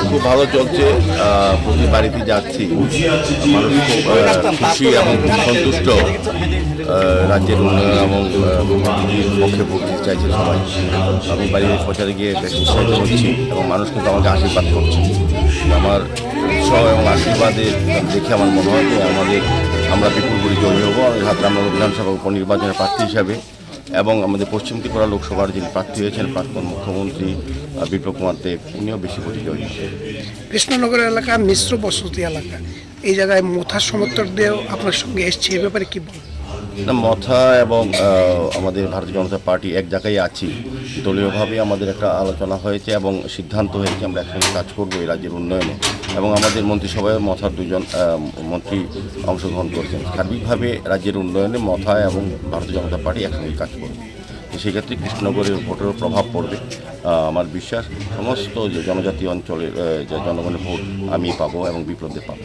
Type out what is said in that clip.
খুব ভালো চলছে। প্রতি বাড়িতে যাচ্ছি, মানুষ খুব খুশি এবং সন্তুষ্ট। রাজ্যের উন্নয়ন এবং পক্ষে ভোট চাইছে সবাই। আমি বাড়ির প্রচারে গিয়ে বেশ উৎসাহিত হচ্ছি এবং মানুষ কিন্তু আমাকে আশীর্বাদ করছে। আমার উৎসাহ এবং আশীর্বাদে দেখে আমার মনে হয় যে আমরা বিপুল করে জয়ী হব। আমরা বিধানসভা উপনির্বাচনের প্রার্থী হিসাবে এবং আমাদের পশ্চিম ত্রিপুরা লোকসভার যিনি প্রার্থী হয়েছেন প্রাক্তন মুখ্যমন্ত্রী বিপ্লব কুমার দেব, উনিও বেশি ভোটে জয়ী। কৃষ্ণনগর এলাকা মিশ্র বসতি এলাকা, এই জায়গায় মথার সমর্থক দিয়েও আপনার সঙ্গে এসছে, এ ব্যাপারে কি বলবেন? না, মথা এবং আমাদের ভারতীয় জনতা পার্টি এক জায়গায় আছি। দলীয়ভাবে আমাদের একটা আলোচনা হয়েছে এবং সিদ্ধান্ত হয়েছে আমরা একসঙ্গে কাজ করবো এই রাজ্যের উন্নয়নে। এবং আমাদের মন্ত্রিসভায় মথার দুজন মন্ত্রী অংশগ্রহণ করেছেন। সার্বিকভাবে রাজ্যের উন্নয়নে মথা এবং ভারতীয় জনতা পার্টি একসঙ্গে কাজ করবে। সেক্ষেত্রে কৃষ্ণনগরের ভোটেরও প্রভাব পড়বে। আমার বিশ্বাস সমস্ত জনজাতি অঞ্চলের জনগণের ভোট আমি পাবো এবং বিপ্লবদের পাবো।